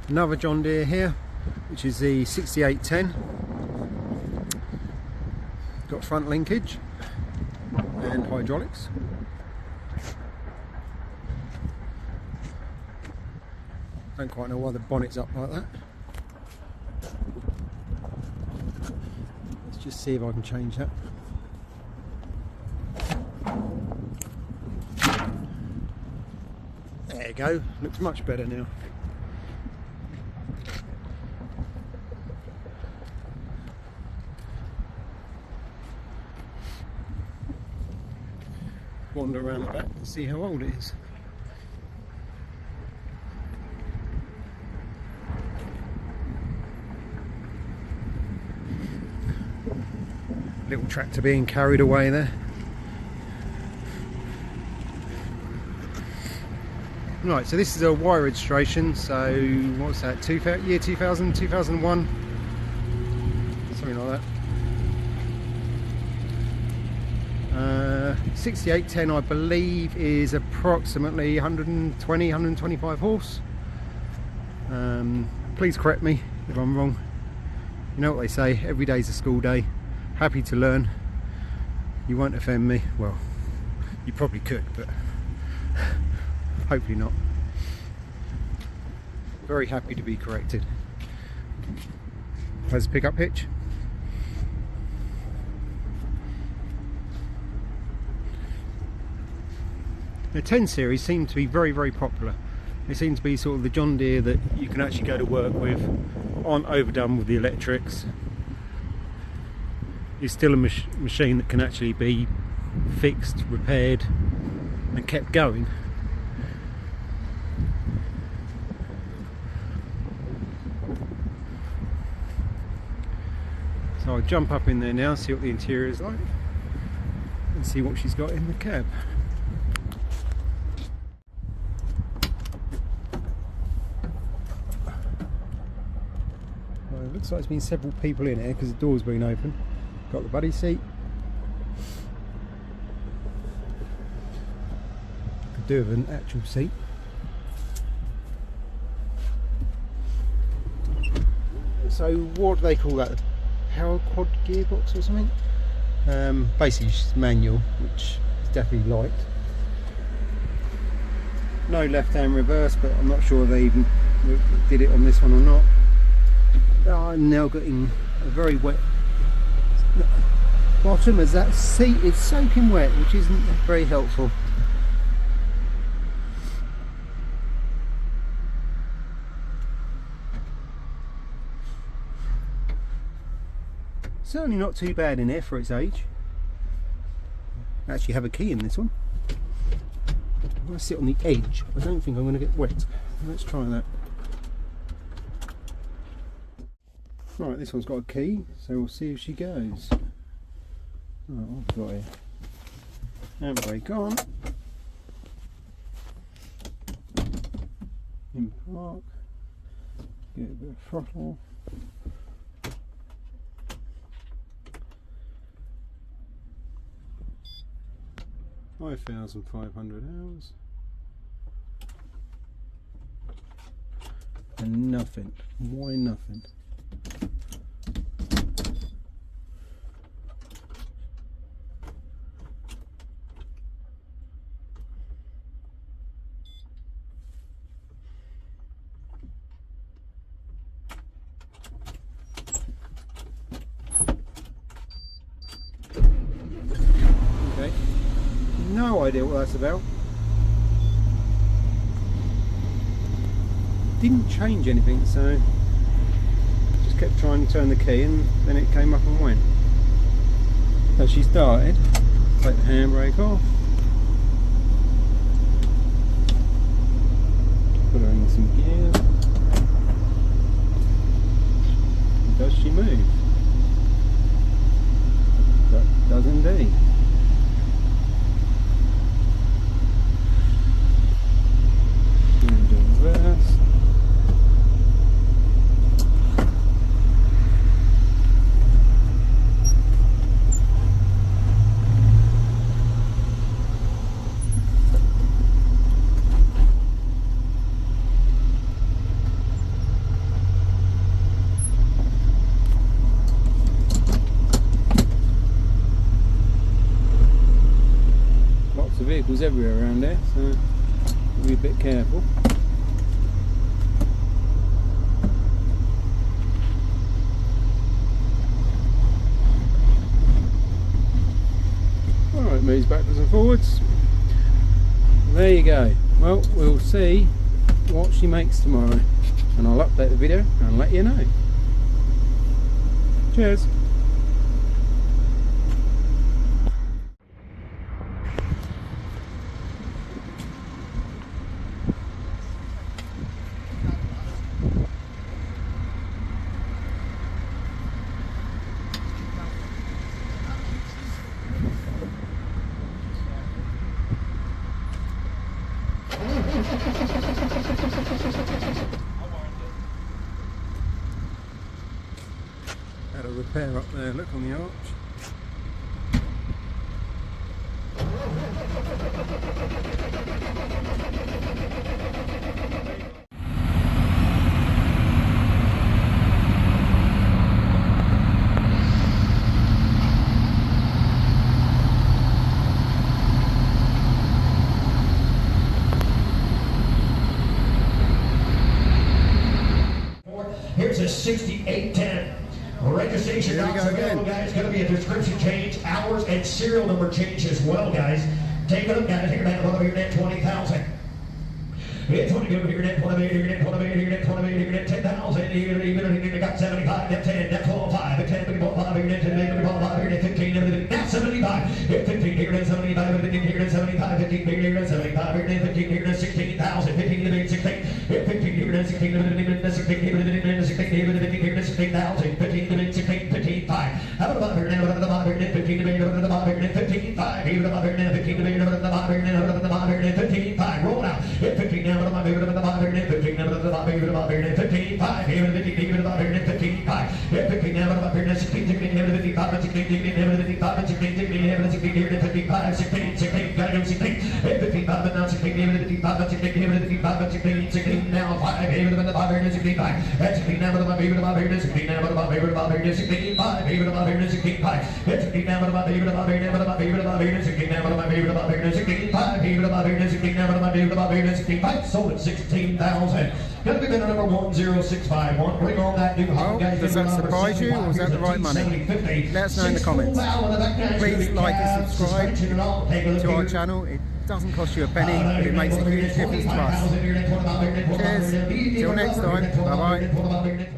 Another John Deere here, which is the 6810. Got front linkage and hydraulics. Don't quite know why the bonnet's up like that. Let's just see if I can change that. There you go, looks much better now. Wander around the back and see how old it is. Little tractor being carried away there. Right, so this is a Y registration, so what's that, year 2000, 2001? Something like that. 6810 I believe is approximately 120, 125 horse. Please correct me if I'm wrong. You know what they say, every day's a school day. Happy to learn. You won't offend me. Well, you probably could, but hopefully not. Very happy to be corrected. Has a pickup hitch. The 10 series seem to be very, very popular. They seem to be sort of the John Deere that you can actually go to work with, aren't overdone with the electrics. It's still a machine that can actually be fixed, repaired and kept going. So I'll jump up in there now, see what the interior is like and see what she's got in the cab. Well, it looks like there's been several people in here because the door's been open. Got the buddy seat. Could do with an actual seat. So what do they call that? Power quad gearbox or something? Basically it's just manual, which is definitely liked. No left-hand reverse, but I'm not sure they even did it on this one or not. I'm now getting a very wet bottom as that seat is soaking wet, which isn't very helpful. Certainly not too bad in here for its age. I actually have a key in this one. I'm going to sit on the edge. I don't think I'm going to get wet. Let's try that. Right, this one's got a key, so we'll see if she goes. Oh, I've got here. Handbrake on. In park. Get a bit of throttle. $5,500 and nothing. Why nothing? Okay. No idea what that's about. Didn't change anything, so just kept trying to turn the key and then it came up and went. So she started. Take the handbrake off. Put her in some gear. Does she move? That does indeed. Reverse. vehicles everywhere around there, so be a bit careful. Alright, moves backwards and forwards. There you go. Well, we'll see what she makes tomorrow, and I'll update the video and let you know. Cheers. Had a repair up there, look on the arch. Here's a 6810. Registration docs available, guys. Going to be a description change, hours, and serial number change as well, guys. Take a look, guys. Here, man, above your net 20,000. It's only good here, net 20, here, net 20, here, net 20, here, net 10,000. Even got 75, net 10, net 12, 5, net 10, 5, here, net 10, net 5, here, net 15, net 75, here, 15, here, net 75, 15, here, net 75, 15, here, net 75, here, net 15, here, net 16,000, 15, net 16, here, 15, here, net 16, net 16, here, net 16, here, net 15, here, net 16,000, 15, net 16, 15, 5. How about here, net 5, net 15, net 5, net 15, 5, here, net 15, net 5, here, net 15, 5. Roll out, 15, now, 15, 15, 5, here, 15, 15, 5, 15, now, 16, 55, 16, 55, 16, 55, 16, 16, gotta do 16, 55, now 16, 55, 16, 55, 16, 16, now 5, here, 5, 65, 16, now, 5, 16, now, 5, 65, here, 65, 16, now, 5, 16, now, 5, 65, sold at 16,000. Gonna be bidder number 10651. Bring on that new hot guy. Does that surprise you, or is that the right money? Let us know in the comments. Please like and subscribe to our channel. It doesn't cost you a penny, but it makes a huge difference to us. Cheers. Till next time. Bye bye.